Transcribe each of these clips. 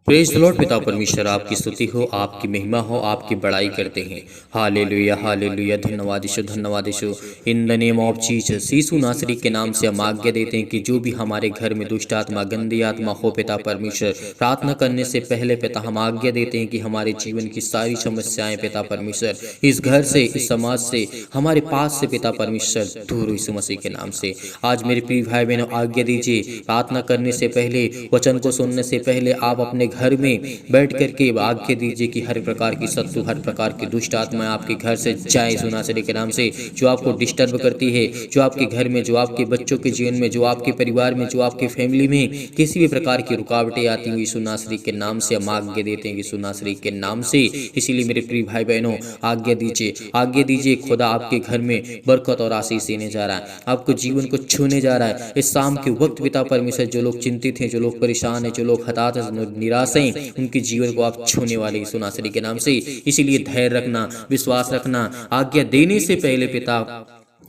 Praise the Lord. पिता परमेश्वर आपकी स्तुति हो, आपकी महिमा हो, आपकी बड़ाई करते हैं। Hallelujah hallelujah. धन्यवाद यीशु, धन्यवाद Yeshu. In the name of Jesus, Yeshu नासरी के नाम से हम आज्ञा देते हैं कि जो भी हमारे घर में दुष्ट आत्मा, गंदी आत्मा हो पिता परमेश्वर, प्रार्थना करने से पहले पिता हम आज्ञा देते हैं कि हमारे जीवन की सारी समस्याएं पिता परमेश्वर इस घर से, इस समाज से, हमारे पास से पिता परमेश्वर दूर यीशु मसीह के नाम से। आज मेरे प्रिय भाई बहनों आज्ञा दीजिए, प्रार्थना करने से पहले, वचन को सुनने से पहले आप अपने घर में बैठ करके आज्ञा दीजिए कि हर प्रकार की शत्रु, हर प्रकार की दुष्ट आत्मा आपके घर से जाए यीशु नासरी के नाम से। जो आपको डिस्टर्ब करती है, जो आपके घर में, जो आपके बच्चों के जीवन में, जो आपके परिवार में, जो आपकी फैमिली में किसी भी प्रकार की रुकावटें आती हुई यीशु नासरी के नाम से हम आज्ञा देते हैं यीशु नासरी के नाम से। इसीलिए मेरे प्रिय भाई बहनों आज्ञा दीजिए, खुदा आपके घर में बरकत और आशीष देने जा रहा है, आपको जीवन को छूने जा रहा है। इस शाम के वक्त पिता परमेश्वर, जो लोग चिंतित हैं, जो लोग परेशान हैं, जो लोग हताश हैं, निराश हैं, उनके जीवन को आप छूने वाले यीशु नासरी के नाम से। इसीलिए धैर्य रखना, विश्वास रखना, आज्ञा देने से पहले पिता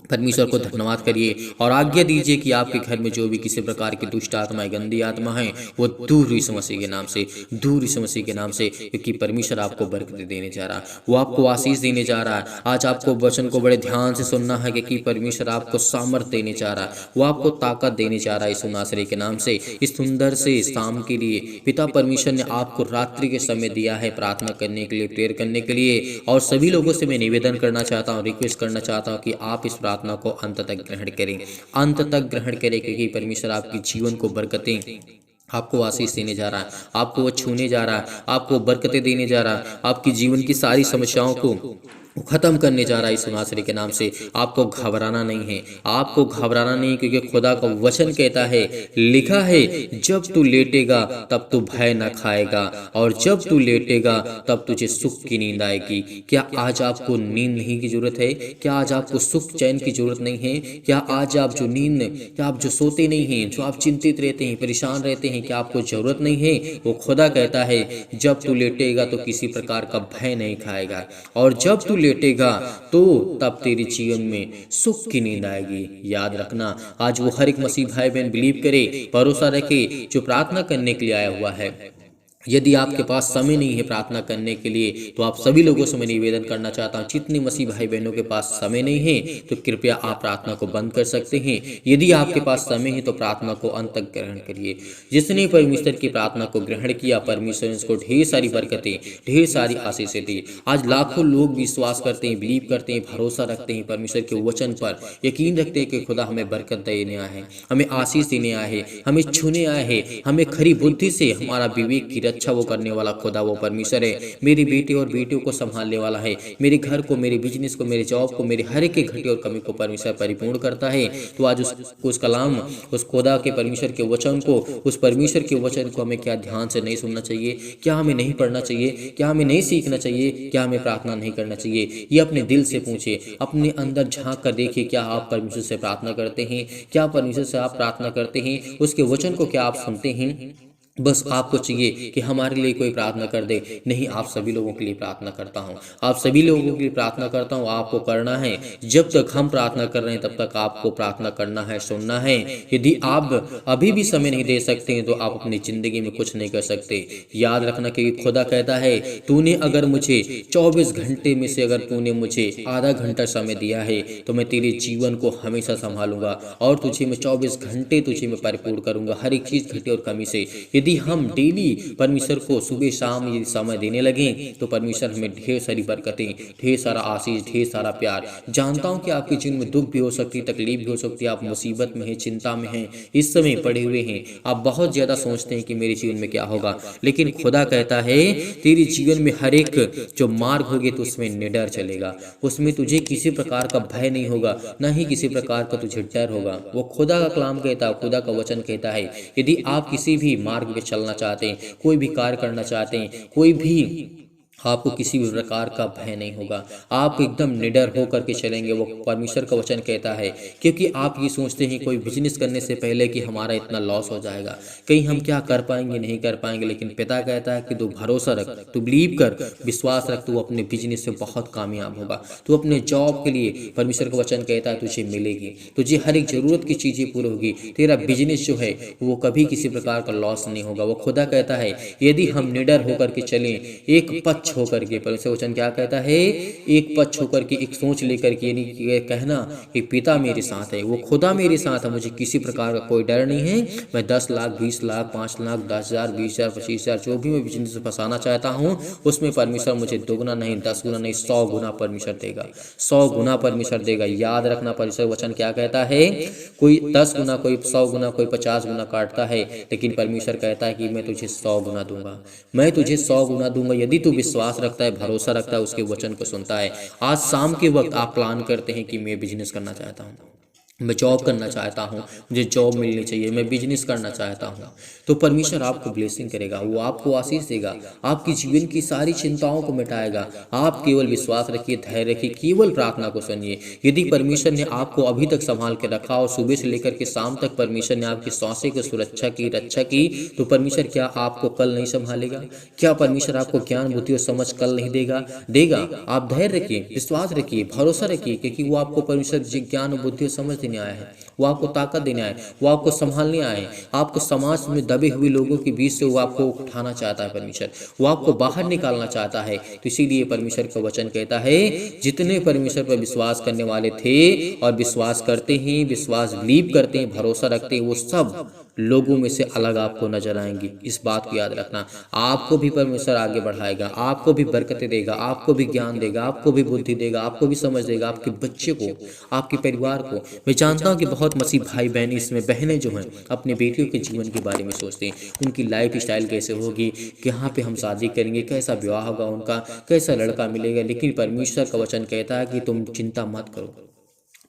परमेश्वर को धन्यवाद करिए और आज्ञा दीजिए कि आपके घर में जो भी किसी प्रकार की दुष्ट आत्मा, गंदी आत्मा है, वो दूर यीशु मसीह के नाम से, दूर यीशु मसीह के नाम से, क्योंकि परमेश्वर आपको बरकत देने जा रहा है, वो आपको आशीष देने जा रहा है। आज आपको वचन को बड़े ध्यान से सुनना है क्योंकि परमेश्वर आपको सामर्थ देने जा रहा है, वो आपको ताकत देने जा रहा है यीशु नासरी के नाम से। इस सुंदर से शाम के लिए पिता परमेश्वर ने आपको रात्रि के समय दिया है प्रार्थना करने के लिए, प्रेयर करने के लिए। और सभी लोगों से मैं निवेदन करना चाहता हूँ, रिक्वेस्ट करना चाहता हूँ कि आप इस प्रार्थना को अंत तक ग्रहण करें, अंत तक ग्रहण करें, क्योंकि परमेश्वर आपके जीवन को बरकतें, आपको आशीष देने जा रहा है, आपको वो छूने जा रहा है, आपको बरकतें देने जा रहा है, आपकी जीवन की सारी समस्याओं को खत्म करने जा रहा है यीशु नासरी के नाम से। आपको घबराना नहीं है, आपको घबराना नहीं, क्योंकि खुदा का वचन कहता है, लिखा है, जब तू लेटेगा तब तू भय न खाएगा, और जब तू लेटेगा तब तुझे सुख की नींद आएगी। क्या आज आपको नींद नहीं की जरूरत है? क्या आज आपको सुख चैन की जरूरत नहीं है? क्या आज आप जो नींद, क्या आप जो सोते नहीं हैं, जो आप चिंतित रहते हैं, परेशान रहते हैं, क्या आपको जरूरत नहीं है? वो खुदा कहता है, जब तू लेटेगा तो किसी प्रकार का भय नहीं खाएगा, और जब तू लेटेगा तो तब तेरे जीवन में सुख की नींद आएगी। याद रखना, आज वो हर एक मसीह भाई बहन बिलीव करे, भरोसा रखे, जो प्रार्थना करने के लिए आया हुआ है। यदि आपके पास समय नहीं है प्रार्थना करने के लिए, तो आप सभी लोगों से मैं निवेदन करना चाहता हूँ, जितने मसीह भाई बहनों के पास समय नहीं है तो कृपया आप प्रार्थना को बंद कर सकते हैं। यदि आपके पास समय है तो प्रार्थना को अंत तक ग्रहण करिए। जिसने परमेश्वर की प्रार्थना को ग्रहण किया, परमेश्वर ने उसको ढेर सारी बरकतें, ढेर सारी आशीषें दी। आज लाखों लोग विश्वास करते हैं, बिलीव करते हैं, भरोसा रखते हैं परमेश्वर के वचन पर, यकीन रखते हैं कि खुदा हमें बरकत देने आया है, हमें आशीष देने आया है, हमें छूने आया है, हमें खरी बुद्धि से हमारा विवेक की अच्छा वो करने वाला खुदा वो परमेश्वर है। मेरे बेटे और बेटियों को संभालने वाला है, मेरे घर को, मेरे बिजनेस को, मेरे जॉब को, मेरे हर एक घटे और कमी को परमेश्वर परिपूर्ण करता है। तो आज उस कलाम, उस खुदा के परमेश्वर के वचन को, उस परमेश्वर के वचन को हमें क्या ध्यान से नहीं सुनना चाहिए? क्या हमें नहीं पढ़ना चाहिए? क्या हमें नहीं सीखना चाहिए? क्या हमें प्रार्थना नहीं करना चाहिए? ये अपने दिल से पूछिए, अपने अंदर झांक कर देखिए, क्या आप परमेश्वर से प्रार्थना करते हैं? क्या परमेश्वर से आप प्रार्थना करते हैं? उसके वचन को क्या आप सुनते हैं? बस आपको चाहिए कि हमारे लिए कोई प्रार्थना कर दे? नहीं, आप सभी लोगों के लिए प्रार्थना करता हूँ, आप सभी लोगों के लिए प्रार्थना करता हूँ। आपको करना है, जब तक हम प्रार्थना कर रहे हैं तब तक आपको प्रार्थना करना है, सुनना है। यदि आप अभी भी समय नहीं दे सकते हैं तो आप अपनी ज़िंदगी में कुछ नहीं कर सकते। याद रखना कि खुदा कहता है, तूने अगर मुझे 24 घंटे में से अगर तूने मुझे आधा घंटा समय दिया है तो मैं तेरे जीवन को हमेशा संभालूंगा, और तुझे मैं 24 घंटे तुझे मैं परिपूर्ण करूंगा, हर एक चीज़ घटे और कमी से। यदि हम डेली परमेश्वर को सुबह शाम यदि समय देने लगे तो परमेश्वर हमें ढेर सारी बरकतें, ढेर सारा आशीष, ढेर सारा प्यार। जानता हूं कि आपके जीवन में दुख भी हो सकती है, तकलीफ भी हो सकती है, आप मुसीबत में हैं, चिंता में हैं, इस समय पड़े हुए हैं, आप बहुत ज़्यादा सोचते हैं कि मेरे जीवन में क्या होगा। लेकिन खुदा कहता है, तेरे जीवन में हर एक जो मार्ग होगे तो उसमें निडर चलेगा, उसमें तुझे किसी प्रकार का भय नहीं होगा, ना ही किसी प्रकार का तुझे डर होगा। वो खुदा का कलाम कहता है, खुदा का वचन कहता है। यदि आप किसी भी मार्ग में चलना चाहते हैं, कोई भी कार्य करना चाहते हैं, कोई भी आपको किसी भी प्रकार का भय नहीं होगा, आप एकदम निडर होकर के चलेंगे। वो परमेश्वर का वचन कहता है, क्योंकि आप ये सोचते हैं कोई बिजनेस करने से पहले कि हमारा इतना लॉस हो जाएगा, कहीं हम क्या कर पाएंगे नहीं कर पाएंगे, लेकिन पिता कहता है कि तू भरोसा रख, तू बिलीव कर, विश्वास रख, तू अपने बिजनेस में बहुत कामयाब होगा। तू अपने जॉब के लिए परमेश्वर का वचन कहता है तुझे मिलेगी, तुझे हर एक जरूरत की चीज़ें पूरी होगी, तेरा बिजनेस जो है वो कभी किसी प्रकार का लॉस नहीं होगा। वो खुदा कहता है यदि हम निडर होकर के चलें, एक पक्ष होकर के, परमेश्वर वचन क्या कहता है, एक पक्ष होकर के, एक सोच लेकर के, यानी कि कहना कि पिता मेरे साथ है, वो खुदा मेरे साथ है, मुझे किसी प्रकार का कोई डर नहीं है। मैं 10 लाख 20 लाख 5 लाख 10,000 20,000 25,000 जो भी मैं बिजनेस फंसाना चाहता हूँ उसमें परमेश्वर मुझे दुगना नहीं 10 गुना नहीं 100 गुना परमेश्वर देगा, 100 गुना परमेश्वर देगा। याद रखना परमेश्वर वचन क्या कहता है, कोई 10 गुना, कोई 100 गुना, कोई 50 गुना काटता है, लेकिन परमेश्वर कहता है कि मैं तुझे 100 गुना दूंगा, मैं तुझे 100 गुना दूंगा। यदि तू विश्वास रखता है, भरोसा रखता है, उसके वचन को सुनता है। आज शाम के वक्त आप प्लान करते हैं कि मैं बिजनेस करना चाहता हूँ, मैं जॉब करना चाहता हूँ, मुझे जॉब मिलनी चाहिए, मैं बिजनेस करना चाहता हूँ, तो परमेश्वर आपको ब्लेसिंग करेगा, वो आपको आशीष देगा, आपकी जीवन की सारी चिंताओं को मिटाएगा। आप केवल विश्वास रखिए, धैर्य रखिए, केवल प्रार्थना को सुनिए। यदि परमेश्वर ने आपको अभी तक संभाल के रखा और सुबह से लेकर के शाम तक परमेश्वर ने आपकी सांसें को सुरक्षा की, रक्षा की, तो परमेश्वर क्या आपको कल नहीं संभालेगा? क्या परमेश्वर आपको ज्ञान बुद्धि और समझ कल नहीं देगा? देगा। आप धैर्य रखिए, विश्वास रखिए, भरोसा रखिए, क्योंकि वो आपको परमेश्वर ज्ञान बुद्धि और समझ देने आया है, वो आपको ताकत देने आया है, वो आपको संभालने आए हैं। आपको समाज में दबे हुए लोगों के बीच से वो आपको उठाना चाहता है परमेश्वर, वो आपको बाहर निकालना चाहता है। तो इसीलिए परमेश्वर का वचन कहता है जितने परमेश्वर पर विश्वास करने वाले थे और विश्वास करते हैं, विश्वास बिलीव करते हैं, भरोसा रखते हैं, वो सब लोगों में से अलग आपको नजर आएंगी। इस बात को याद रखना, आपको भी परमेश्वर आगे बढ़ाएगा, आपको भी बरकतें देगा, आपको भी ज्ञान देगा, आपको भी बुद्धि देगा, आपको भी समझ देगा, आपके बच्चे को, आपके परिवार को। मैं जानता हूँ कि बहुत मसीह भाई बहन इसमें बहनें जो हैं अपने बेटियों के जीवन के बारे में सोचते हैं, उनकी लाइफ स्टाइल कैसे होगी, कहाँ पे हम शादी करेंगे, कैसा विवाह होगा उनका, कैसा लड़का मिलेगा। लेकिन परमेश्वर का वचन कहता है कि तुम चिंता मत करो,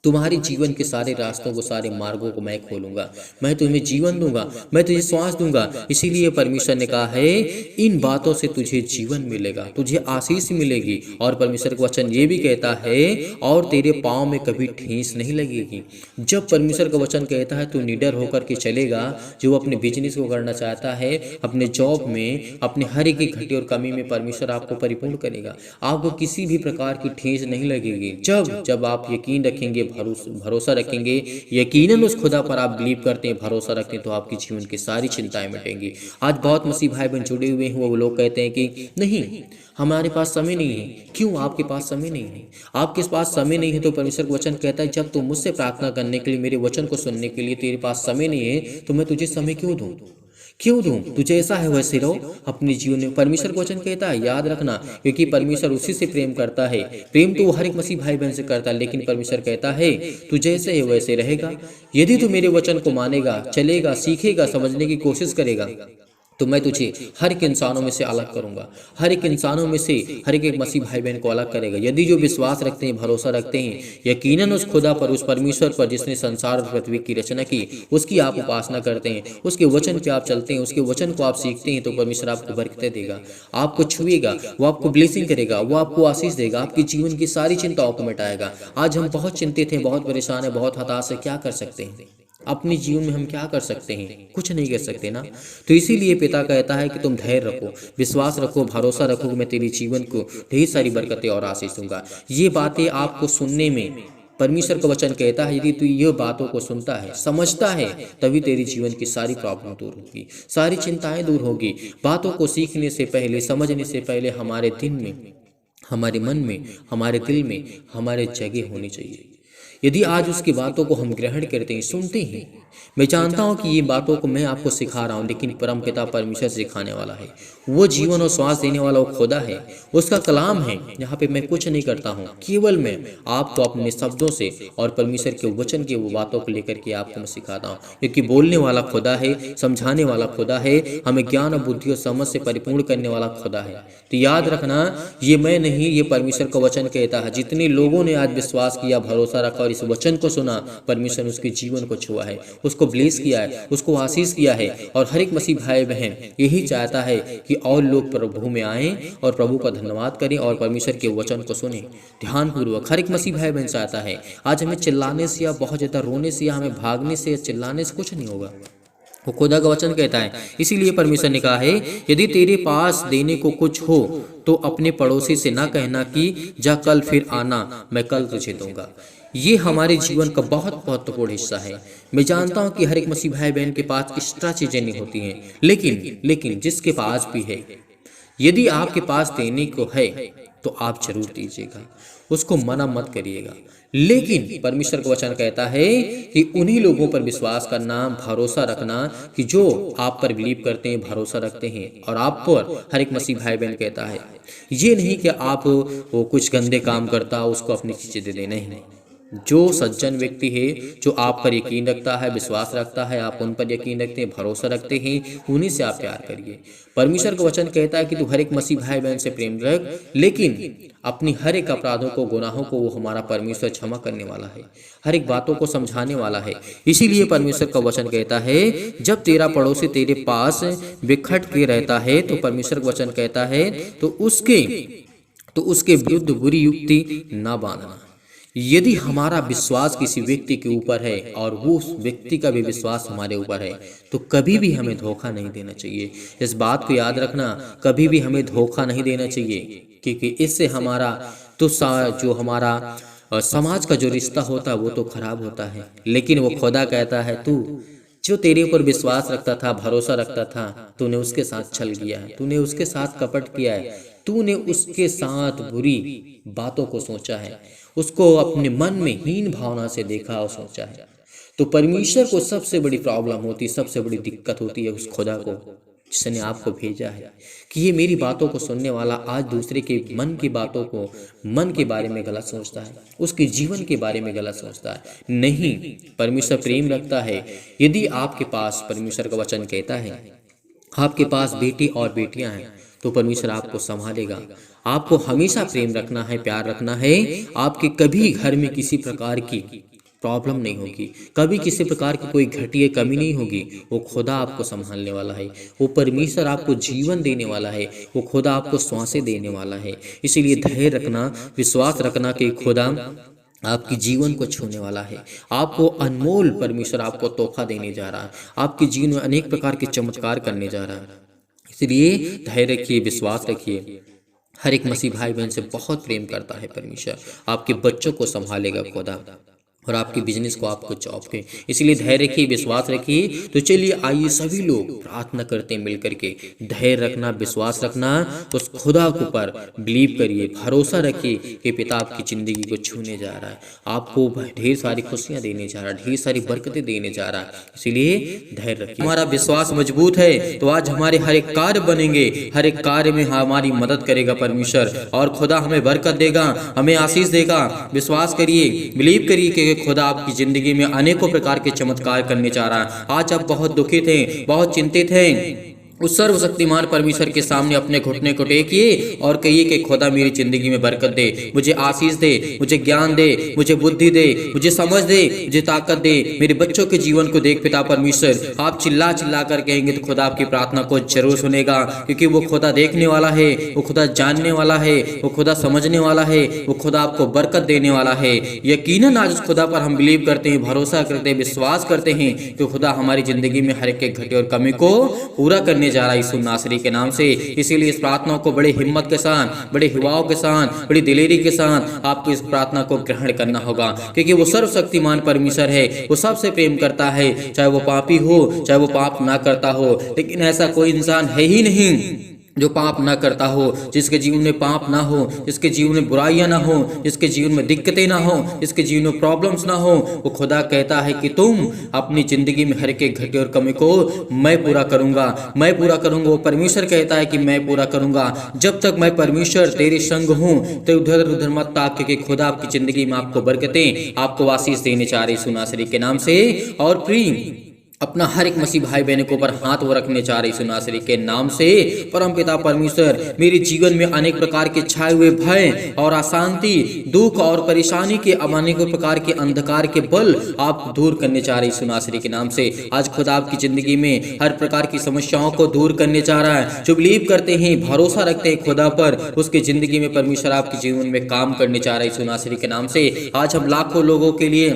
तुम्हारे जीवन के सारे रास्तों को, सारे मार्गों को मैं खोलूंगा, मैं तुम्हें जीवन दूंगा, मैं तुझे श्वास दूंगा। इसीलिए परमेश्वर ने कहा है इन बातों से तुझे जीवन मिलेगा, तुझे आशीष मिलेगी। और परमेश्वर का वचन ये भी कहता है और तेरे पाँव में कभी ठेस नहीं लगेगी। जब परमेश्वर का वचन कहता है तू निडर होकर के चलेगा, जो अपने बिजनेस को करना चाहता है, अपने जॉब में, अपने हर एक घटी और कमी में परमेश्वर आपको परिपूर्ण करेगा, आपको किसी भी प्रकार की ठेस नहीं लगेगी। जब आप यकीन रखेंगे, भरोसा रखेंगे, यकीनन उस खुदा पर आप बिलीव करते हैं, भरोसा रखते हैं, तो आपकी जीवन की सारी चिंताएं मिटेंगी। आज बहुत मसीह भाई बहन जुड़े हुए हैं, वो लोग कहते हैं कि नहीं हमारे पास समय नहीं है। क्यों आपके पास समय नहीं है? आपके पास समय नहीं है तो परमेश्वर का वचन कहता है जब तुम मुझसे प्रार्थना करने के लिए, मेरे वचन को सुनने के लिए तेरे पास समय नहीं है, तो मैं तुझे समय क्यों दूं? क्यों दूं? तू जैसा है वैसे रहो अपने जीवन में। परमेश्वर का वचन कहता है, याद रखना, क्योंकि परमेश्वर उसी से प्रेम करता है। प्रेम तो हर एक मसीह भाई बहन से करता है, लेकिन परमेश्वर कहता है तू जैसे है वैसे रहेगा। यदि तू मेरे वचन को मानेगा, चलेगा, सीखेगा, समझने की कोशिश करेगा, तो मैं तुझे हर एक इंसानों में से अलग करूंगा, हर एक इंसानों में से हर एक मसीह भाई बहन को अलग करेगा। यदि जो विश्वास रखते हैं, भरोसा रखते हैं, यकीनन उस खुदा पर, उस परमेश्वर पर जिसने संसार और पृथ्वी की रचना की, उसकी आप उपासना करते हैं, उसके वचन पे आप चलते हैं, उसके वचन को आप सीखते हैं, तो परमेश्वर आपको बरकतें देगा, आपको छुएगा, वो आपको ब्लेसिंग करेगा, वो आपको आशीष देगा, आपके जीवन की सारी चिंताओं को मिटाएगा। आज हम बहुत चिंतित हैं, बहुत परेशान हैं, बहुत हताश है, क्या कर सकते हैं? अपने जीवन में हम क्या कर सकते हैं? कुछ नहीं कर सकते ना। तो इसीलिए पिता कहता है कि तुम धैर्य रखो, विश्वास रखो, भरोसा रखो कि मैं तेरे जीवन को ढेर सारी बरकतें और आशीष दूंगा। ये बातें आपको सुनने में परमेश्वर का वचन कहता है यदि तू ये बातों को सुनता है, समझता है, तभी तेरे जीवन की सारी प्रॉब्लम दूर होगी, सारी चिंताएं दूर होगी। बातों को सीखने से पहले, समझने से पहले हमारे दिन में, हमारे मन में, हमारे दिल में हमारे जगह होनी चाहिए। यदि आज उसकी बातों को हम ग्रहण करते हैं, सुनते हैं, मैं जानता हूं कि ये बातों को मैं आपको सिखा रहा हूं, लेकिन परम पिता परमेश्वर सिखाने वाला है, वो जीवन और श्वास देने वाला वो खुदा है, उसका कलाम है। यहाँ पे मैं कुछ नहीं करता हूँ, केवल मैं आपको अपने शब्दों से और परमेश्वर के वचन की वो बातों को लेकर के आपको मैं सिखाता हूँ, क्योंकि बोलने वाला खुदा है, समझाने वाला खुदा है, हमें ज्ञान और बुद्धि और समझ से परिपूर्ण करने वाला खुदा है। तो याद रखना, ये मैं नहीं, ये परमेश्वर का वचन कहता है। जितने लोगों ने आज विश्वास किया, भरोसा रखा और इस वचन को सुना, परमेश्वर ने उसके जीवन को छुआ है, उसको ब्लेस किया है, उसको आशीष किया है। और हर एक मसीह भाई बहन यही चाहता है कि और लोग प्रभु में आएं और प्रभु का धन्यवाद करें और परमेश्वर के वचन को सुने ध्यानपूर्वक। हर एक मसीह भाई बहन चाहता है। आज हमें चिल्लाने से या बहुत ज़्यादा रोने से या हमें भागने से या चिल्लाने से कुछ नहीं होगा। वो खुदा का वचन कहता है। इसीलिए परमेश्वर ने कहा है, यदि तेरे पास देने को कुछ हो तो अपने पड़ोसी से ना कहना कि जा कल फिर आना, मैं कल तुझे दूंगा। ये हमारे जीवन का बहुत महत्वपूर्ण हिस्सा है। मैं जानता हूँ कि हर एक मसीह भाई बहन के पास एक्स्ट्रा चीजें नहीं होती हैं, लेकिन जिसके पास भी है, यदि आपके पास देने को है तो आप जरूर दीजिएगा, उसको मना मत करिएगा। लेकिन परमेश्वर का वचन कहता है कि उन्हीं लोगों पर विश्वास करना, भरोसा रखना कि जो आप पर बिलीव करते हैं, भरोसा रखते हैं। और आप पर हर एक मसीह भाई बहन कहता है, ये नहीं कि आप वो कुछ गंदे काम करता उसको अपनी चीजें दे दें, नहीं। जो सज्जन व्यक्ति है, जो आप पर यकीन रखता है, विश्वास रखता है, आप उन पर यकीन रखते हैं, भरोसा रखते हैं, उन्हीं से आप प्यार करिए। परमेश्वर का वचन कहता है कि तू हर एक मसीह भाई बहन से प्रेम रख, लेकिन अपनी हर एक अपराधों को, गुनाहों को वो हमारा परमेश्वर क्षमा करने वाला है, हर एक बातों को समझाने वाला है। इसीलिए परमेश्वर का वचन कहता है, जब तेरा पड़ोसी तेरे पास बिखट के रहता है तो परमेश्वर का वचन कहता है तो उसके विरुद्ध बुरी युक्ति ना बांधना। यदि हमारा विश्वास किसी व्यक्ति के ऊपर है और वो उस व्यक्ति का भी विश्वास हमारे ऊपर है तो कभी भी हमें धोखा नहीं देना चाहिए। इस बात को याद रखना, कभी भी हमें धोखा नहीं देना चाहिए, क्योंकि इससे हमारा जो हमारा समाज का जो रिश्ता होता है वो तो खराब होता है। लेकिन वो खुदा कहता है, तू जो तेरे ऊपर विश्वास रखता था, भरोसा रखता था, तूने उसके साथ छल किया है, तूने उसके साथ कपट किया है, तूने उसके साथ बुरी बातों को सोचा है, उसको अपने मन में हीन भावना से देखा और सोचा है। तो परमेश्वर को सबसे बड़ी प्रॉब्लम होती, सबसे बड़ी दिक्कत होती है उस खुदा को जिसने आपको भेजा है कि ये मेरी बातों को सुनने वाला आज दूसरे के मन की बातों को, मन के बारे में गलत सोचता है, उसके जीवन के बारे में गलत सोचता है। नहीं, परमेश्वर प्रेम रखता है। यदि आपके पास, परमेश्वर का वचन कहता है, आपके पास बेटी और बेटियां हैं तो परमेश्वर आपको संभालेगा। आपको हमेशा प्रेम रखना है, प्यार रखना है। आपके कभी घर में किसी प्रकार की प्रॉब्लम नहीं होगी, कभी किसी प्रकार की कोई घटिया कमी नहीं होगी। वो खुदा आपको संभालने वाला है, वो परमेश्वर आपको जीवन देने वाला है, वो खुदा आपको सांसें देने वाला है। इसीलिए धैर्य रखना, विश्वास रखना कि खुदा आपके जीवन को छूने वाला है। आपको अनमोल परमेश्वर आपको तोहफा देने जा रहा है, आपके जीवन में अनेक प्रकार के चमत्कार करने जा रहा है। इसलिए धैर्य रखिए, विश्वास रखिए। हर एक मसीह भाई बहन से बहुत प्रेम करता है परमेश्वर। आपके बच्चों को संभालेगा खुदा और आपके बिजनेस को, आपको जॉब के। इसलिए धैर्य रखिए, विश्वास रखिए। तो चलिए आइए सभी लोग प्रार्थना करते हैं मिल करके। धैर्य रखना, विश्वास रखना, उस खुदा के ऊपर बिलीव करिए, भरोसा रखिए कि पिता आपकी जिंदगी को छूने जा रहा है, आपको ढेर सारी खुशियां देने जा रहा है, ढेर सारी बरकतें देने जा रहा है। इसलिए धैर्य रखिए। हमारा विश्वास मजबूत है तो आज हमारे हर एक कार्य बनेंगे, हर एक कार्य में हमारी मदद करेगा परमेश्वर, और खुदा हमें बरकत देगा, हमें आशीष देगा। विश्वास करिए, बिलीव करिए कि खुदा आपकी जिंदगी में अनेकों प्रकार के चमत्कार करने जा रहा है। आज आप बहुत दुखित हैं, बहुत चिंतित हैं, उस सर्वशक्तिमान परमेश्वर के सामने अपने घुटने को टेकिए और कहिए कि खुदा मेरी जिंदगी में बरकत दे, मुझे आशीष दे, मुझे ज्ञान दे, मुझे बुद्धि दे, मुझे समझ दे, मुझे ताकत दे, मेरे बच्चों के जीवन को देख पिता परमेश्वर। आप चिल्ला चिल्ला कर कहेंगे तो खुदा आपकी प्रार्थना को जरूर सुनेगा, क्योंकि वो खुदा देखने वाला है, वो खुदा जानने वाला है, वो खुदा समझने वाला है, वो खुदा आपको बरकत देने वाला है। यकीनन आज उस खुदा पर हम बिलीव करते हैं, भरोसा करते हैं, विश्वास करते हैं कि खुदा हमारी जिंदगी में हर एक घटे और कमी को पूरा करने जा रहा है यीशु नासरी के नाम से। इसीलिए इस प्रार्थना को बड़े हिम्मत के साथ, बड़े हिवाओं के साथ, बड़ी दिलेरी के साथ आपको इस प्रार्थना को ग्रहण करना होगा, क्योंकि वो सर्वशक्तिमान परमेश्वर है, वो सबसे प्रेम करता है, चाहे वो पापी हो, चाहे वो पाप ना करता हो। लेकिन ऐसा कोई इंसान है ही नहीं जो पाप ना करता हो, जिसके जीवन में पाप ना हो, जिसके जीवन में बुराइयां ना हो, जिसके जीवन में दिक्कतें ना हो, जिसके जीवन में प्रॉब्लम्स ना हो। वो खुदा कहता है कि तुम अपनी जिंदगी में हर एक घटे और कमी को मैं पूरा करूंगा, मैं पूरा करूंगा। वो परमेश्वर कहता है कि मैं पूरा करूंगा। जब तक मैं परमेश्वर तेरे संग हूँ तो उधर उधर मत ताक, क्योंकि खुदा आपकी जिंदगी में आपको बरकतें, आपको आशीष देने चाह रही यीशु नासरी के नाम से। और प्रिय अपना हर एक मसीह भाई बहनों के ऊपर हाथ वो रखने चाह रही सुनासरी के नाम से। परम पिता परमेश्वर, मेरे जीवन में अनेक प्रकार के छाए हुए भय और अशांति, दुख और परेशानी के अब अनेक प्रकार के अंधकार के बल आप दूर करने चाह रही सुनासरी के नाम से। आज खुदा आपकी जिंदगी में हर प्रकार की समस्याओं को दूर करने चाह रहा है। जो बिलीव करते हैं, भरोसा रखते हैं खुदा पर, उसके जिंदगी में परमेश्वर आपके जीवन में काम करने चाह रही सुनासरी के नाम से। आज हम लाखों लोगों के लिए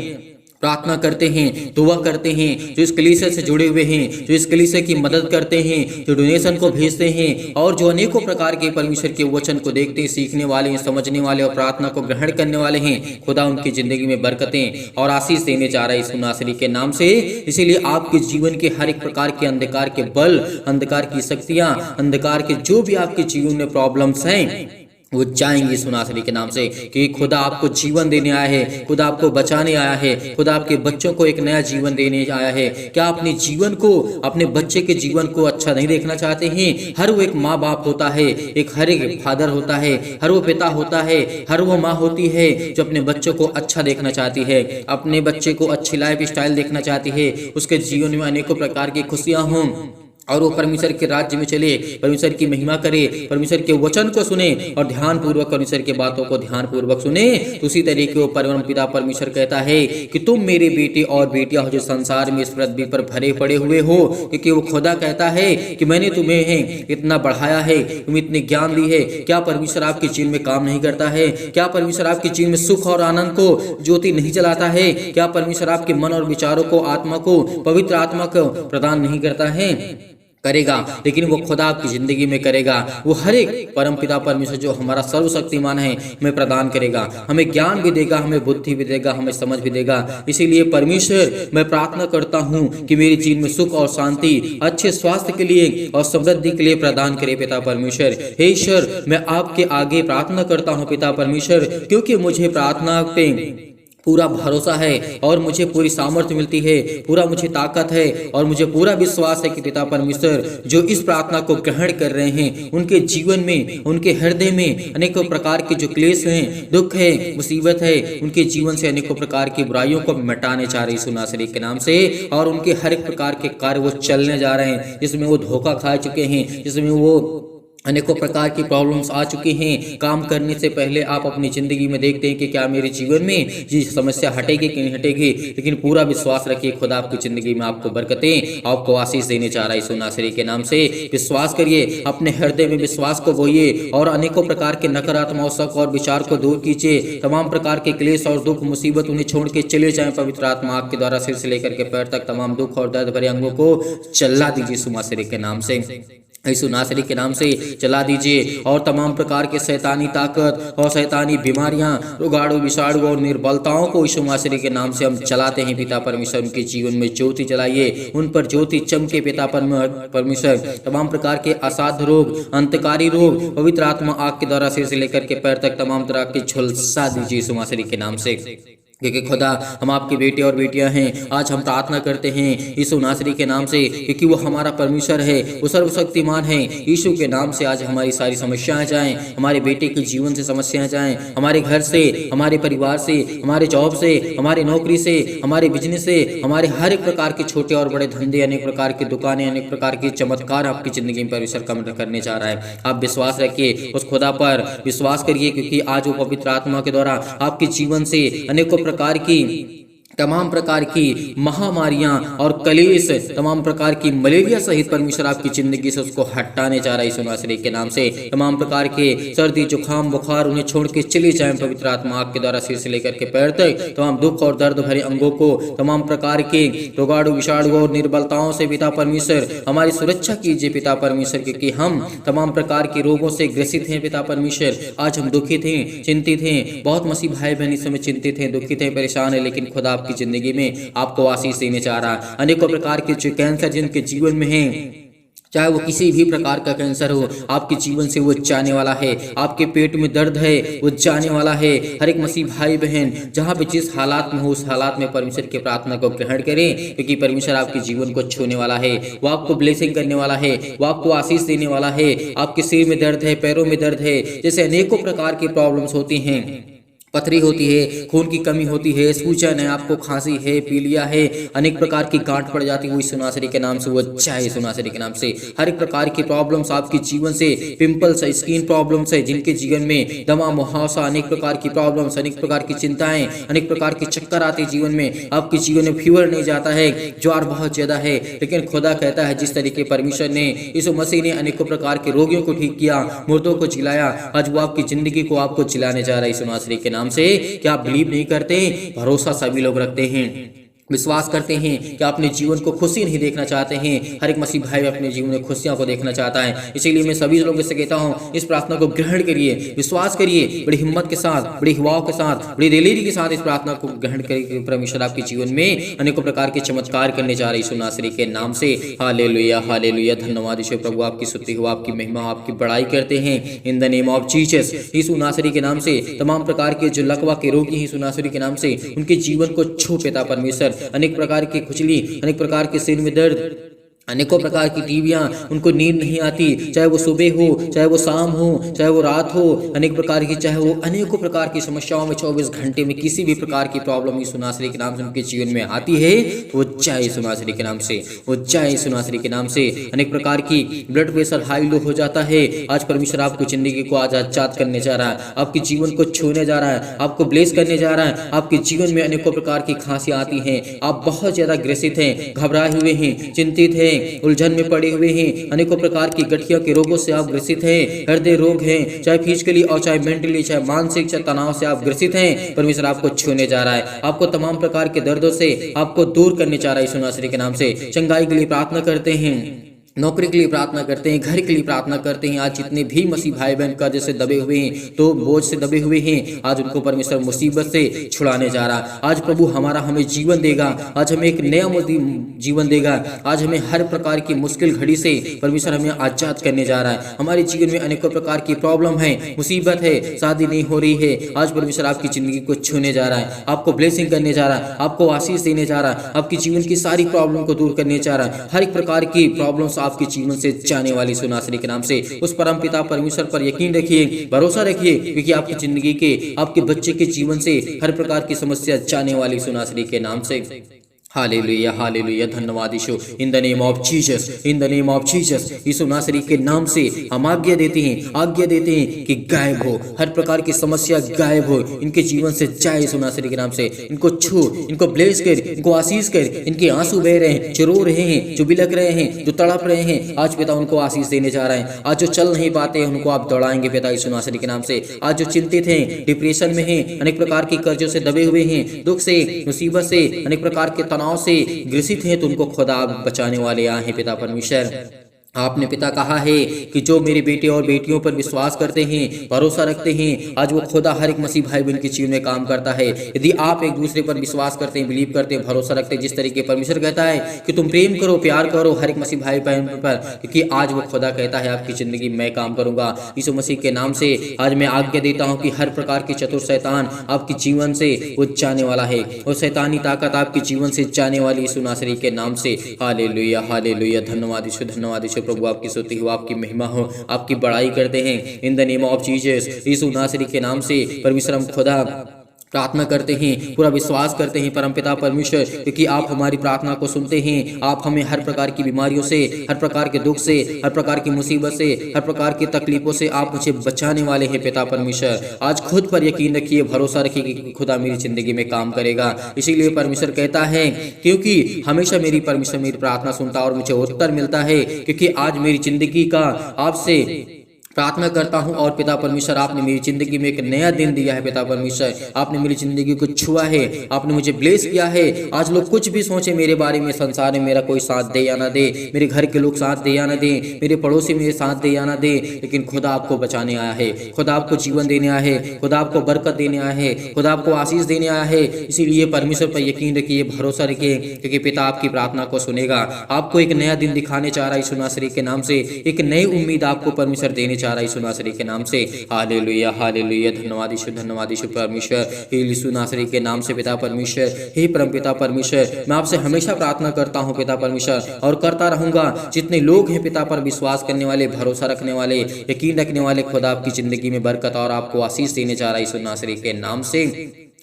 प्रार्थना करते हैं, दुआ करते हैं, जो इस कलीसिया से जुड़े हुए हैं, जो इस कलीसिया की मदद करते हैं, जो डोनेशन को भेजते हैं और जो अनेकों प्रकार के परमेश्वर के वचन को देखते हैं, सीखने वाले हैं, समझने वाले और प्रार्थना को ग्रहण करने वाले हैं। खुदा उनकी जिंदगी में बरकतें और आशीष देने जा रहा है इस नासरी के नाम से। इसीलिए आपके जीवन के हर एक प्रकार के अंधकार के बल, अंधकार की शक्तियां, अंधकार के जो भी आपके जीवन में प्रॉब्लम्स हैं, वो जाएंगे सुनासरी के नाम से। कि खुदा आपको जीवन देने आया है, खुदा आपको बचाने आया है, खुदा आपके बच्चों को एक नया जीवन देने आया है। क्या अपने जीवन को, अपने बच्चे के जीवन को अच्छा नहीं देखना चाहते हैं? हर वो एक माँ बाप होता है, हर एक फादर होता है, हर वो पिता होता है, हर वो माँ होती है जो अपने बच्चों को अच्छा देखना चाहती है, अपने बच्चे को अच्छी लाइफ स्टाइल देखना चाहती है, उसके जीवन में अनेकों प्रकार की खुशियाँ हों और वो परमेश्वर के राज्य में चले, परमेश्वर की महिमा करे, परमेश्वर के वचन को सुने और ध्यान पूर्वक परमेश्वर के बातों को ध्यान पूर्वक सुने। तो उसी तरीके वो परम पिता परमेश्वर कहता है कि तुम मेरे बेटे और बेटियां हो जो संसार में इस पृथ्वी पर भरे पड़े हुए हो। क्योंकि वो खुदा कहता है कि मैंने तुम्हें इतना बढ़ाया है, तुम्हें इतने ज्ञान दी है। क्या परमेश्वर आपके जीवन में काम नहीं करता है? क्या परमेश्वर आपके जीवन में सुख और आनंद को ज्योति नहीं जलाता है? क्या परमेश्वर आपके मन और विचारों को, आत्मा को, पवित्र आत्मा को प्रदान नहीं करता है? करेगा, लेकिन वो खुदा आपकी जिंदगी में करेगा। वो हर एक परम पिता परमेश्वर जो हमारा सर्वशक्तिमान है हमें प्रदान करेगा, हमें ज्ञान भी देगा, हमें बुद्धि भी देगा, हमें समझ भी देगा। इसीलिए परमेश्वर, मैं प्रार्थना करता हूँ कि मेरे जीवन में सुख और शांति, अच्छे स्वास्थ्य के लिए और समृद्धि के लिए प्रदान करे पिता परमेश्वर। हे ईश्वर, मैं आपके आगे प्रार्थना करता हूँ पिता परमेश्वर, क्योंकि मुझे प्रार्थना पे पूरा भरोसा है और मुझे पूरी सामर्थ्य मिलती है, पूरा मुझे ताकत है और मुझे पूरा विश्वास है कि पिता परमेश्वर जो इस प्रार्थना को ग्रहण कर रहे हैं, उनके जीवन में, उनके हृदय में अनेकों प्रकार के जो क्लेश हैं, दुख है, मुसीबत है, उनके जीवन से अनेकों प्रकार की बुराइयों को मिटाने चाह रही सुनासरी के नाम से। और उनके हर एक प्रकार के कार्य वो चलने जा रहे हैं जिसमें वो धोखा खा चुके हैं, जिसमें वो अनेकों प्रकार की प्रॉब्लम्स आ चुकी हैं। काम करने से पहले आप अपनी जिंदगी में देखते हैं कि क्या मेरे जीवन में ये समस्या हटेगी कि नहीं हटेगी, लेकिन पूरा विश्वास रखिए खुदा आपकी जिंदगी में आपको बरकतें, आपको आशीष देने चाह रहा है सुनासरी के नाम से। विश्वास करिए, अपने हृदय में विश्वास को बोइए और अनेकों प्रकार के नकारात्मक शक और विचार को दूर कीजिए। तमाम प्रकार के क्लेश और दुख मुसीबत उन्हें छोड़ के चले जाएं। पवित्र आत्मा आपके द्वारा सिर से लेकर के पैर तक तमाम दुख और दर्द भरे अंगों को चला दीजिए सुनासरी के नाम से, यीशु नासरी के नाम से चला दीजिए। और तमाम प्रकार के शैतानी ताकत और शैतानी बीमारियां, रोगाणु, विषाणु और निर्बलताओं को यीशु नासरी के नाम से हम चलाते हैं पिता परमेश्वर। उनके जीवन में ज्योति जलाइए, उन पर ज्योति चमके पिता परमेश्वर। तमाम प्रकार के असाध्य रोग, अंतकारी रोग पवित्र आत्मा आग के द्वारा सिर से लेकर के पैर तक तमाम तरह की झुलसा दीजिए यीशु नासरी के नाम से। क्योंकि खुदा हम आपके बेटे और बेटियां हैं। आज हम प्रार्थना करते हैं यीशु नासरी के नाम से, क्योंकि वो हमारा परमेश्वर है, वो सर्वशक्तिमान है। यीशु के नाम से आज हमारी सारी समस्याएं जाएं, हमारे बेटे के जीवन से समस्याएं जाएं, हमारे घर से, हमारे परिवार से, हमारे जॉब से, हमारी नौकरी से, हमारे बिजनेस से, हमारे हर एक प्रकार के छोटे और बड़े धंधे, अनेक प्रकार की दुकानें, अनेक प्रकार के चमत्कार आपकी जिंदगी में परमेश्वर कम करने जा रहा है। आप विश्वास रखिए, उस खुदा पर विश्वास करिए, क्योंकि आज वो पवित्र आत्मा के द्वारा आपके जीवन से अनेकों प्रकार की, तमाम प्रकार की महामारियां और कलेश, तमाम प्रकार की मलेरिया सहित परमेश्वर आपकी जिंदगी से उसको हटाने जा रहा है यीशु नासरी के नाम से। तमाम प्रकार के सर्दी, जुकाम, बुखार उन्हें छोड़ के चले जाएं पवित्र आत्मा आपके द्वारा सिर से लेकर के पैर तक। तमाम दुख और दर्द भरे अंगों को, तमाम प्रकार के रोगाणु, विषाणु और निर्बलताओं से पिता परमेश्वर हमारी सुरक्षा कीजिए पिता परमेश्वर, क्योंकि हम तमाम प्रकार के रोगों से ग्रसित हैं पिता परमेश्वर। आज हम दुखित हैं, चिंतित हैं, बहुत मसीह भाई बहन इस समय चिंतित हैं, दुखित हैं, परेशान है, लेकिन खुदा आपकी जिंदगी में आपको आशीष देने चाह रहा है। अनेकों प्रकार के जो कैंसर जिनके जीवन में हैं, चाहे वो किसी भी प्रकार का कैंसर हो, आपके जीवन से वो जाने वाला है। आपके पेट में दर्द है, वो जाने वाला है। हर एक मसीह भाई बहन जहाँ पे जिस हालात में हो, उस हालात में परमेश्वर की प्रार्थना को ग्रहण करें, क्योंकि परमेश्वर आपके जीवन को छूने वाला है, वो आपको ब्लेसिंग करने वाला है, वो आपको आशीष देने वाला है। आपके सिर में दर्द है, पैरों में दर्द है, जैसे अनेकों प्रकार की प्रॉब्लम्स होती हैं, पथरी होती है, खून की कमी होती है, सूजन है, आपको खांसी है, पीलिया है, अनेक प्रकार की गांठ पड़ जाती है, वो यीशु नासरी के नाम से वो अच्छा है यीशु नासरी के नाम से। हर एक प्रकार की प्रॉब्लम्स आपके जीवन से, पिंपल्स है, स्किन प्रॉब्लम्स है, जिनके जीवन में दमा मुहावसा, अनेक प्रकार की प्रॉब्लम्स, अनेक प्रकार की चिंताएं, अनेक प्रकार के चक्कर आते हैं जीवन में, आपके जीवन में फीवर नहीं जाता है, ज्वर बहुत ज्यादा है, लेकिन खुदा कहता है जिस तरीके परमेश्वर ने यीशु मसीह ने अनेकों प्रकार के रोगियों को ठीक किया, मुर्दों को जिलाया, आज वो आपकी जिंदगी को आपको जिलाने जा रहा है यीशु नासरी के नाम से। क्या आप बिलीव नहीं करते? भरोसा सभी लोग रखते हैं, विश्वास करते हैं कि अपने जीवन को खुशी नहीं देखना चाहते हैं। हर एक मसीह भाई अपने जीवन में खुशियों को देखना चाहता है। इसीलिए मैं सभी लोगों से कहता हूं, इस प्रार्थना को ग्रहण करिए, विश्वास करिए, बड़ी हिम्मत के साथ, बड़ी हवाओं के साथ, बड़ी दिलेरी के साथ इस प्रार्थना को ग्रहण करिए। परमेश्वर आपके जीवन में अनेकों प्रकार के चमत्कार करने जा रहे यीशु नासरी के नाम से। हालेलुया, हालेलुया, धन्यवाद यीशु प्रभु, आपकी स्तुति हो, आपकी महिमा, आपकी बड़ाई करते हैं in the name of Jesus. Yeshu नासरी के नाम से तमाम प्रकार के जो लकवा के रोगी हैं यीशु नासरी के नाम से, उनके जीवन को छू पिता परमेश्वर। अनेक प्रकार की खुजली, अनेक प्रकार के सिर में दर्द, अनेकों प्रकार की टीवियां, उनको नींद नहीं आती, चाहे वो सुबह हो, चाहे वो शाम हो, चाहे वो रात हो, अनेक प्रकार की, चाहे वो अनेकों प्रकार की समस्याओं में 24 घंटे में किसी भी प्रकार की प्रॉब्लम यीशु नासरी के नाम से उनके जीवन में आती है, तो वो चाहे यीशु नासरी के नाम से, वो चाहे यीशु नासरी के नाम से। अनेक प्रकार की ब्लड प्रेशर हाई लो हो जाता है, आज परमेश्वर आपको जिंदगी को आज आजाद करने जा रहा है, आपके जीवन को छूने जा रहा है, आपको ब्लेस करने जा रहा है। आपके जीवन में अनेकों प्रकार की खांसी आती हैं, आप बहुत ज्यादा ग्रसित हैं, घबराए हुए हैं, चिंतित हैं, उलझन में पड़े हुए हैं, अनेकों प्रकार की गठिया के रोगों से आप ग्रसित हैं, हृदय रोग हैं, चाहे फिजिकली और चाहे मेंटली, चाहे मानसिक, चाहे तनाव से आप ग्रसित हैं, परमेश्वर आपको छूने जा रहा है, आपको तमाम प्रकार के दर्दों से आपको दूर करने जा रहा है यीशु नासरी के नाम से। चंगाई के लिए प्रार्थना करते हैं, नौकरी के लिए प्रार्थना करते हैं, घर के लिए प्रार्थना करते हैं। आज जितने भी मसीह भाई बहन का जैसे दबे हुए हैं, तो बोझ से दबे हुए हैं, आज उनको परमेश्वर मुसीबत से छुड़ाने जा रहा। आज प्रभु हमें जीवन देगा, आज हमें एक नया जीवन देगा, आज हमें हर प्रकार की मुश्किल घड़ी से परमेश्वर हमें आजाद करने जा रहा है। हमारे जीवन में अनेकों प्रकार की प्रॉब्लम है, मुसीबत है, शादी नहीं हो रही है, आज परमेश्वर आपकी जिंदगी को छूने जा रहा है, आपको ब्लेसिंग करने जा रहा है, आपको आशीष देने जा रहा है, आपकी जीवन की सारी प्रॉब्लम को दूर करने जा रहा है। हर एक प्रकार की प्रॉब्लम आपके जीवन से जाने वाली यीशु नासरी के नाम से। उस परम पिता परमेश्वर पर यकीन रखिए, भरोसा रखिए, क्योंकि आपकी जिंदगी के, आपके बच्चे के जीवन से हर प्रकार की समस्या जाने वाली यीशु नासरी के नाम से। हालेलुया, हालेलुया, धन्यवाद Yeshu, in the name of Jesus, in the name of Jesus. Yeshu नासरी के नाम से हम आज्ञा देते हैं कि गायब हो, हर प्रकार की समस्या गायब हो, इनके जीवन से जाए यीशु नासरी के नाम से। इनको छू, इनको ब्लेस कर, इनको आशीष कर, इनके आंसू बह रहे हैं, जो रो रहे हैं, जो बिलक रहे हैं, जो तड़प रहे हैं, आज पिता उनको आशीष देने जा रहे हैं। आज जो चल नहीं पाते हैं उनको आप दौड़ाएंगे पिता यीशु नासरी के नाम से। आज जो चिंतित हैं, डिप्रेशन में हैं, अनेक प्रकार के कर्जों से दबे हुए हैं, दुख से, मुसीबत से, अनेक प्रकार के तनाव से ग्रसित हैं, तो उनको खुदा बचाने वाले आए हैं पिता परमेश्वर। आपने पिता कहा है कि जो मेरे बेटे और बेटियों पर विश्वास करते हैं, भरोसा रखते हैं, आज वो खुदा हर एक मसीह भाई बहन के जीवन में काम करता है। यदि आप एक दूसरे पर विश्वास करते हैं, बिलीव करते हैं, भरोसा रखते हैं, जिस तरीके परमेश्वर कहता है कि तुम प्रेम करो, प्यार करो हर एक मसीह भाई बहन पर, क्योंकि आज वो खुदा कहता है आपकी जिंदगी मैं काम करूंगा। यीशु मसीह के नाम से आज मैं आज्ञा देता हूं कि हर प्रकार की चतुर शैतान आपके जीवन से वो जाने वाला है, और शैतानी ताकत आपके जीवन से जाने वाली यीशु नासरी के नाम से। हालेलुया, हालेलुया, धन्यवाद यीशु, धन्यवाद यीशु प्रभु, आपकी स्तुति हो, आपकी महिमा हो, आपकी बड़ाई करते हैं in the name of Jesus. Yeshu नासरी के नाम से परमेश्वर हम खुदा प्रार्थना करते हैं, पूरा विश्वास करते हैं परमपिता परमेश्वर, क्योंकि आप हमारी प्रार्थना को सुनते हैं। आप हमें हर प्रकार की बीमारियों से, हर प्रकार के दुख से, हर प्रकार की मुसीबत से, हर प्रकार की तकलीफों से आप मुझे बचाने वाले हैं पिता परमेश्वर। आज खुद पर यकीन रखिए, भरोसा रखिए कि खुदा मेरी जिंदगी में काम करेगा। इसीलिए परमेश्वर कहता है, क्योंकि हमेशा परमेश्वर मेरी प्रार्थना सुनता और मुझे उत्तर मिलता है, क्योंकि आज मेरी जिंदगी का आपसे प्रार्थना करता हूं। और पिता परमेश्वर आपने मेरी जिंदगी में एक नया दिन दिया है पिता परमेश्वर, आपने मेरी जिंदगी को छुआ है, आपने मुझे ब्लेस किया है। आज लोग कुछ भी सोचे मेरे बारे में, संसार में मेरा कोई साथ दे या ना दे, मेरे घर के लोग साथ दे या ना दे, मेरे पड़ोसी मेरे साथ दे या ना दे, लेकिन खुदा आपको बचाने आया है, खुदा आपको जीवन देने आया है, खुदा आपको बरकत देने आया है, खुदा आपको आशीष देने आया है। इसीलिए परमेश्वर पर यकीन रखिए, भरोसा रखिए, क्योंकि पिता आपकी प्रार्थना को सुनेगा। आपको एक नया दिन दिखाने चाह रहा है यीशु नासरी के नाम से, एक नई उम्मीद आपको परमेश्वर देने चाह रहा है यीशु नासरी के नाम से। हालेलुया हालेलुया, धन्यवाद यीशु परमेश्वर, हे यीशु नासरी के नाम से पिता परमेश्वर, हे परम पिता परमेश्वर, मैं आपसे हमेशा प्रार्थना करता हूँ पिता परमेश्वर, और करता रहूंगा। जितने लोग हैं पिता पर विश्वास करने वाले, भरोसा रखने वाले, यकीन रखने वाले, खुदा आपकी जिंदगी में बरकत और आपको आशीष देने जा रहा है यीशु नासरी के नाम से।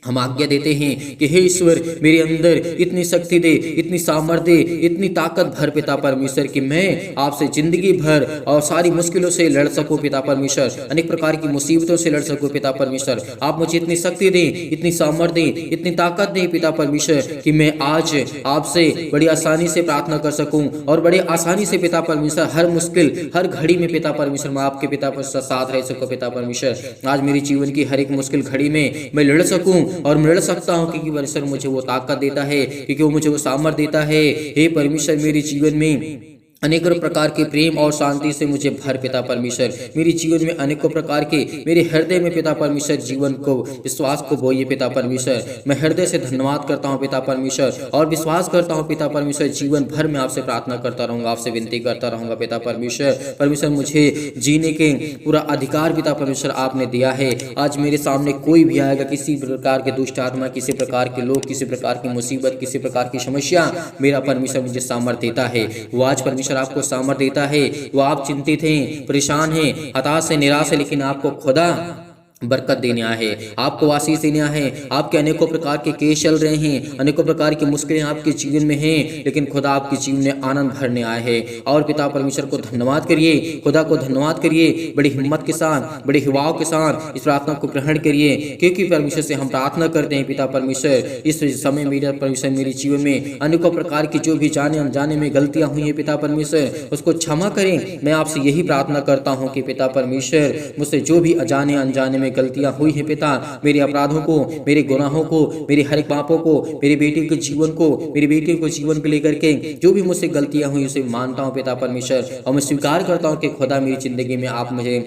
हम आज्ञा देते हैं कि हे ईश्वर, मेरे अंदर इतनी शक्ति दे, इतनी सामर्थ्य दे, इतनी ताकत भर पिता परमेश्वर कि मैं आपसे जिंदगी भर और सारी मुश्किलों से लड़ सकूं पिता परमेश्वर, अनेक प्रकार की मुसीबतों से लड़ सकूं पिता परमेश्वर। आप मुझे इतनी शक्ति दें, इतनी सामर्थ्य दें, इतनी ताकत दें पिता परमेश्वर कि मैं आज आपसे बड़ी आसानी से प्रार्थना कर सकूं और बड़े आसानी से पिता परमेश्वर हर मुश्किल हर घड़ी में पिता परमेश्वर मैं आपके पिता परमेश्वर साथ रह सकूं पिता परमेश्वर। आज मेरी जीवन की हर एक मुश्किल घड़ी में मैं लड़ सकूं और मिल सकता हूं, क्योंकि परमेश्वर मुझे वो ताकत देता है, क्योंकि वो मुझे वो सामर्थ्य देता है। हे परमेश्वर, मेरे जीवन में अनेकों प्रकार के प्रेम और शांति से मुझे भर पिता परमेश्वर। मेरे जीवन में अनेकों प्रकार के, मेरे हृदय में पिता परमेश्वर जीवन को, विश्वास को बोइए पिता परमेश्वर। मैं हृदय से धन्यवाद करता हूं पिता परमेश्वर और विश्वास करता हूं पिता परमेश्वर, जीवन भर में आपसे प्रार्थना करता रहूंगा, आपसे विनती करता रहूंगा पिता परमेश्वर। परमेश्वर, मुझे जीने के पूरा अधिकार पिता परमेश्वर आपने दिया है। आज मेरे सामने कोई भी आएगा, किसी प्रकार के दुष्ट आत्मा, किसी प्रकार के लोग, किसी प्रकार की मुसीबत, किसी प्रकार की समस्या, मेरा परमेश्वर मुझे सामर्थ्य देता है। वो आज परमेश्वर आपको सामर्थ्य देता है। वो आप चिंतित हैं, परेशान हैं, हताश है, निराश है, लेकिन आपको खुदा बरकत देने आए हैं, आपको आशीष देने आए हैं। आपके अनेकों प्रकार के केस चल रहे हैं, अनेकों प्रकार की मुश्किलें आपके जीवन में हैं, लेकिन खुदा आपके जीवन में आनंद भरने आए हैं। और पिता परमेश्वर को धन्यवाद करिए, खुदा को धन्यवाद करिए, बड़ी हिम्मत के साथ, बड़े हिवाव के साथ इस प्रार्थना को ग्रहण करिए, क्योंकि परमेश्वर से हम प्रार्थना करते हैं पिता परमेश्वर। इस समय मेरा परमेश्वर मेरे जीवन में अनेकों प्रकार की जो भी जाने अनजाने में गलतियां हुई हैं पिता परमेश्वर, उसको क्षमा करें। मैं आपसे यही प्रार्थना करता हूँ कि पिता परमेश्वर, मुझसे जो भी अजाने अनजाने गलतियां हुई हैं पिता, मेरे अपराधों को, मेरे गुनाहों को, मेरे हर एक पापों को, मेरे बेटे के जीवन को, मेरी बेटी को जीवन को लेकर के जो भी मुझसे गलतियां हुई उसे मानता हूं पिता परमेश्वर, और मैं स्वीकार करता हूं कि खुदा मेरी जिंदगी में आप मुझे,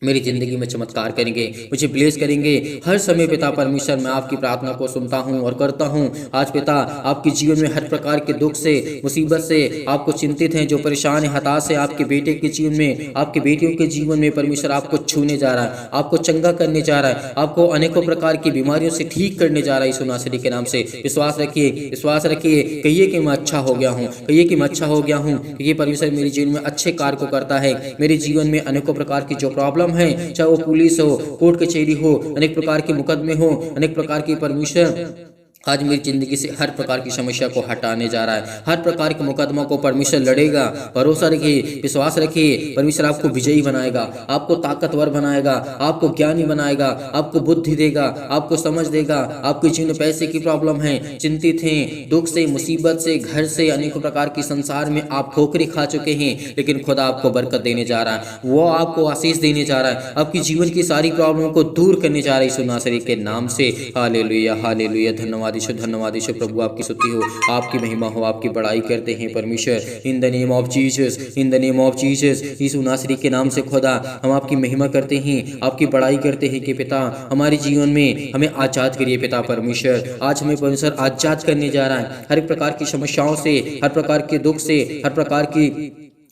मेरी जिंदगी में चमत्कार करेंगे, मुझे ब्लेस करेंगे। हर समय पिता परमेश्वर मैं आपकी प्रार्थना को सुनता हूं और करता हूं। आज पिता, आपके जीवन में हर प्रकार के दुख से, मुसीबत से आपको चिंतित हैं, जो परेशान है, हताश है, आपके बेटे के जीवन में, आपके बेटियों के जीवन में परमेश्वर आपको छूने जा रहा है, आपको चंगा करने जा रहा है, आपको अनेकों प्रकार की बीमारियों से ठीक करने जा रहा है यीशु नासरी के नाम से। विश्वास रखिए, विश्वास रखिए, कहिए कि मैं अच्छा हो गया हूँ, कहिए कि मैं अच्छा हो गया हूँ, क्योंकि परमेश्वर मेरे जीवन में अच्छे कार्य को करता है। मेरे जीवन में अनेकों प्रकार की जो प्रॉब्लम है, चाहे वो पुलिस हो, कोर्ट कचहरी हो, अनेक प्रकार के मुकदमे हो, अनेक प्रकार की, परमेश्वर आज मेरी जिंदगी से हर प्रकार की समस्या को हटाने जा रहा है। हर प्रकार के मुकदमा को परमेश्वर लड़ेगा। भरोसा रखिए, विश्वास रखिए, परमेश्वर आपको विजयी बनाएगा, आपको ताकतवर बनाएगा, आपको ज्ञानी बनाएगा, आपको बुद्धि देगा, आपको समझ देगा। आपके जीवन में पैसे की प्रॉब्लम है, चिंतित हैं, दुख से, मुसीबत से, घर से, अनेकों प्रकार की संसार में आप ठोकरें खा चुके हैं, लेकिन खुदा आपको बरकत देने जा रहा है, वो आपको आशीष देने जा रहा है, आपकी जीवन की सारी प्रॉब्लम को दूर करने जा रहा है यीशु नासरी के नाम से। हालेलुया हालेलुया, धन्यवाद धन्यवाद यीशु। प्रभु आपकी स्तुति हो, आपकी महिमा हो, आपकी बड़ाई करते हैं परमेश्वर। In the name of Jesus, in the name of Jesus, Yeshu नासरी के नाम से खुदा हम आपकी महिमा करते हैं, आपकी बड़ाई करते हैं कि पिता हमारे जीवन में हमें आजाद करिए पिता परमेश्वर। आज हमें परमेश्वर आजाद करने जा रहा है हर प्रकार की समस्याओं से, हर प्रकार के दुख से, हर प्रकार की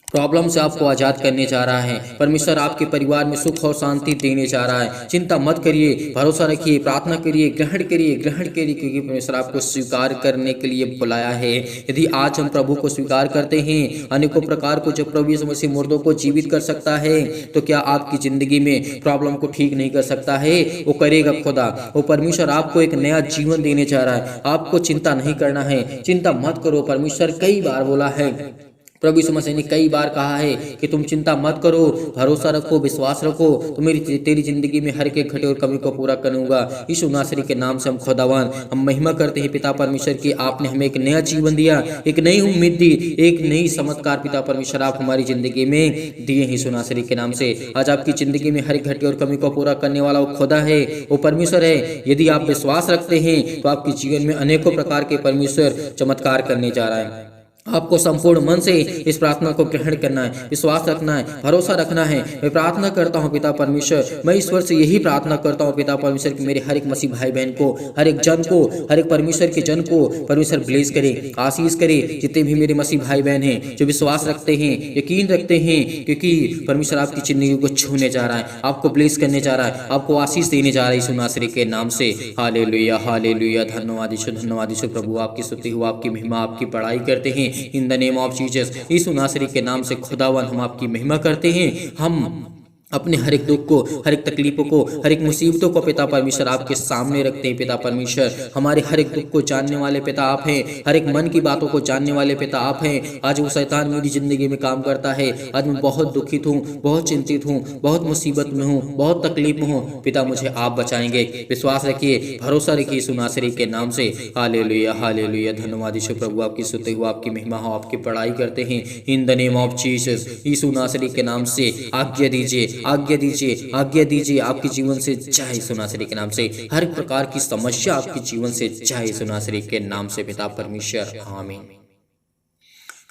प्रॉब्लम से आपको आज़ाद करने जा रहा है। परमेश्वर आपके परिवार में सुख और शांति देने जा रहा है। चिंता मत करिए, भरोसा रखिए, प्रार्थना करिए, ग्रहण करिए, ग्रहण करिए, क्योंकि परमेश्वर आपको स्वीकार करने के लिए बुलाया है। यदि आज हम प्रभु को स्वीकार करते हैं, अनेकों प्रकार को जब प्रभु यीशु मसीह मुर्दों को जीवित कर सकता है, तो क्या आपकी जिंदगी में प्रॉब्लम को ठीक नहीं कर सकता है? वो करेगा खुदा। वो परमेश्वर आपको एक नया जीवन देने जा रहा है। आपको चिंता नहीं करना है, चिंता मत करो। परमेश्वर कई बार बोला है, प्रभु यीशु मसीह ने कई बार कहा है कि तुम चिंता मत करो, भरोसा रखो, विश्वास रखो, तो तेरी जिंदगी में हर एक घटे और कमी को पूरा करूंगा। यीशु नासरी के नाम से हम खुदावन हम महिमा करते हैं पिता परमेश्वर की। आपने हमें एक नया जीवन दिया, एक नई उम्मीद दी, एक नई चमत्कार पिता परमेश्वर आप हमारी जिंदगी में दिए यीशु नासरी के नाम से। आज आपकी जिंदगी में हर एक घटे और कमी को पूरा करने वाला वो खुदा है, वो परमेश्वर है। यदि आप विश्वास रखते हैं तो आपके जीवन में अनेकों प्रकार के परमेश्वर चमत्कार करने जा रहा है। आपको संपूर्ण मन से इस प्रार्थना को ग्रहण करना है, विश्वास रखना है, भरोसा रखना है। मैं प्रार्थना करता हूँ पिता परमेश्वर, मैं ईश्वर से यही प्रार्थना करता हूँ पिता परमेश्वर कि मेरे हर एक मसीह भाई बहन को, हर एक जन को, हर एक परमेश्वर के जन को परमेश्वर ब्लेस करे, आशीष करे। जितने भी मेरे मसीह भाई बहन हैं जो विश्वास रखते हैं, यकीन रखते हैं, क्योंकि परमेश्वर आपकी जिंदगी को छूने जा रहा है, आपको ब्लेस करने जा रहा है, आपको आशीष देने जा रहा है यीशु नासरी के नाम से। हालेलुया हालेलुया, धन्यवाद यीशु प्रभु, आपकी स्तुति हो, आपकी महिमा, आपकी बड़ाई करते हैं in the name of Jesus. Yeshu नासरी के नाम से खुदावन हम आपकी महिमा करते हैं। हम अपने हर एक दुख को, हर एक तकलीफों को, हर एक मुसीबतों को पिता परमेश्वर आपके सामने रखते हैं। पिता परमेश्वर, हमारे हर एक दुख को जानने वाले पिता आप हैं, हर एक मन की बातों को जानने वाले पिता आप हैं। आज वो शैतान मेरी जिंदगी में काम करता है, आज मैं बहुत दुखित हूँ, बहुत चिंतित हूँ, बहुत मुसीबत में हूँ, बहुत तकलीफ में हूँ। पिता मुझे आप बचाएंगे, विश्वास रखिए, भरोसा रखिए यीशु नासरी के नाम से। हालेलुया हालेलुया, धन्यवाद यीशु प्रभु, आपकी स्तुति हो, आपकी महिमा हो, आपकी बड़ाई करते हैं in the name of Jesus. Yeshu नासरी के नाम से आज्ञा दीजिए, आज्ञा दीजिए, आज्ञा दीजिए, आपके जीवन से जाए यीशु नासरी के नाम से। हर प्रकार की समस्या आपके जीवन से जाए यीशु नासरी के नाम से पिता परमेश्वर, आमीन।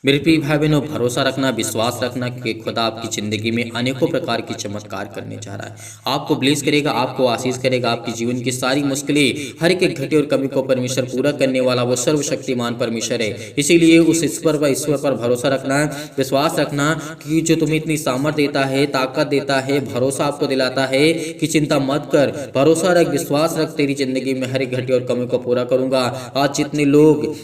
मेरे प्रिय भाई बहनों, भरोसा रखना, विश्वास रखना कि खुदा आपकी ज़िंदगी में अनेकों प्रकार की चमत्कार करने जा रहा है। आपको ब्लेस करेगा, आपको आशीष करेगा, आपकी जीवन की सारी मुश्किलें, हर एक घटे और कमी को परमेश्वर पूरा करने वाला वो सर्वशक्तिमान परमेश्वर है। इसीलिए उस ईश्वर पर भरोसा रखना, विश्वास रखना कि जो तुम्हें इतनी सामर्थ्य देता है, ताकत देता है, भरोसा आपको दिलाता है कि चिंता मत कर, भरोसा रख, विश्वास रख, तेरी जिंदगी में हर एक घटे और कमी को पूरा करूंगा। आज जितने लोग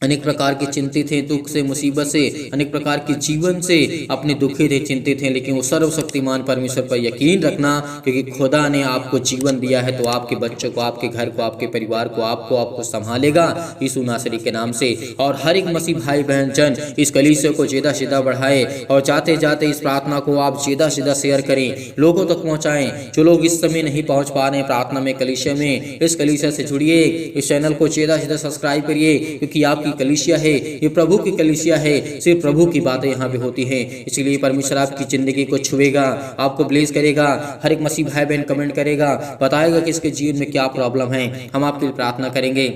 अनेक प्रकार के चिंतित हैं, दुख से, मुसीबत से, अनेक प्रकार के जीवन से अपने दुखित हैं, चिंतित हैं, लेकिन वो सर्वशक्तिमान परमेश्वर पर यकीन रखना, क्योंकि खुदा ने आपको जीवन दिया है तो आपके बच्चों को, आपके घर को, आपके परिवार को, आपको संभालेगा यीशु नासरी के नाम से। और हर एक मसीह भाई बहन जन इस कलीसिया को ज़्यादा से ज़्यादा बढ़ाए और जाते जाते इस प्रार्थना को आप ज़्यादा से ज़्यादा शेयर करें, लोगों तक पहुँचाएं। जो लोग इस समय नहीं पहुँच पा रहे हैं प्रार्थना में, कलीसिया में, इस कलीसिया से जुड़िए, इस चैनल को ज़्यादा से ज़्यादा सब्सक्राइब करिए, क्योंकि आपकी कलीसिया है, ये प्रभु की कलीसिया है, सिर्फ प्रभु की बातें यहाँ पे होती हैं। इसलिए परमेश्वर आपकी जिंदगी को छुएगा, आपको ब्लेस करेगा। हर एक मसीह भाई बहन कमेंट करेगा, बताएगा कि इसके जीवन में क्या प्रॉब्लम है, हम आपके लिए प्रार्थना करेंगे,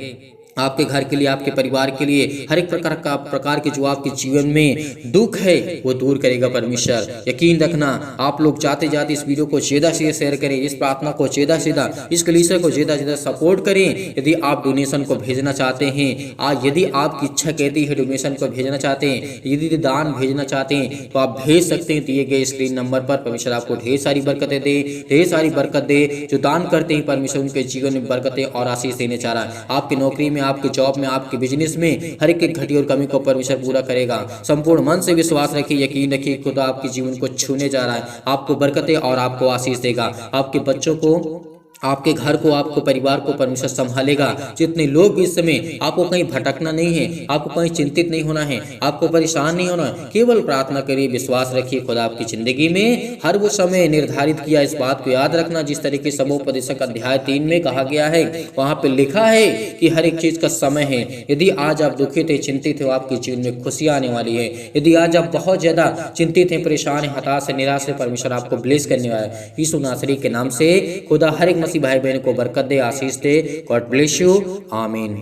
आपके घर के लिए, आपके परिवार के लिए, हर एक प्रकार के जो आपके जीवन में दुख है वो दूर करेगा परमेश्वर। यकीन रखना, आप लोग जाते जाते इस वीडियो को ज़्यादा से शेयर करें, इस प्रार्थना को ज़्यादा से ज़्यादा, इस कलीसिया को ज़्यादा से ज़्यादा सपोर्ट करें। यदि आप डोनेशन को भेजना चाहते हैं, आज यदि आपकी इच्छा कहती है डोनेशन को भेजना चाहते हैं, यदि दान भेजना चाहते हैं तो आप भेज सकते हैं दिए गए स्क्रीन नंबर पर। परमेश्वर आपको ढेर सारी बरकतें दे, ढेर सारी बरकत दे। जो दान करते हैं परमेश्वर उनके जीवन में बरकतें और आशीष देने चाह रहा है। आपकी नौकरी में, आपके जॉब में, आपके बिजनेस में हर एक घटी और कमी को परमेश्वर पूरा करेगा। संपूर्ण मन से विश्वास रखिए, यकीन रखिए, खुदा आपके जीवन को छूने जा रहा है, आपको बरकतें और आपको आशीष देगा। आपके बच्चों को, आपके घर को, आपको परिवार को परमेश्वर संभालेगा। जितने लोग इस समय, आपको कहीं भटकना नहीं है, आपको कहीं चिंतित नहीं होना है, आपको परेशान नहीं होना है, केवल प्रार्थना करिए, विश्वास रखिए। खुदा आपकी जिंदगी में हर वो समय निर्धारित किया, इस बात को याद रखना जिस तरीके सबोपदेशक अध्याय 3 में कहा गया है, वहां पे लिखा है कि हर एक चीज का समय है। यदि आज आप दुखित है, चिंतित है, आपके जीवन में खुशियां आने वाली है। यदि आज आप बहुत ज्यादा चिंतित है, परेशान है, हताश है, निराश है, परमेश्वर आपको ब्लेस करने वाला है यीशु नासरी के नाम से। खुदा हर एक भाई बहन को बरकत दे, आशीष दे। गॉड ब्लेस यू, आमीन।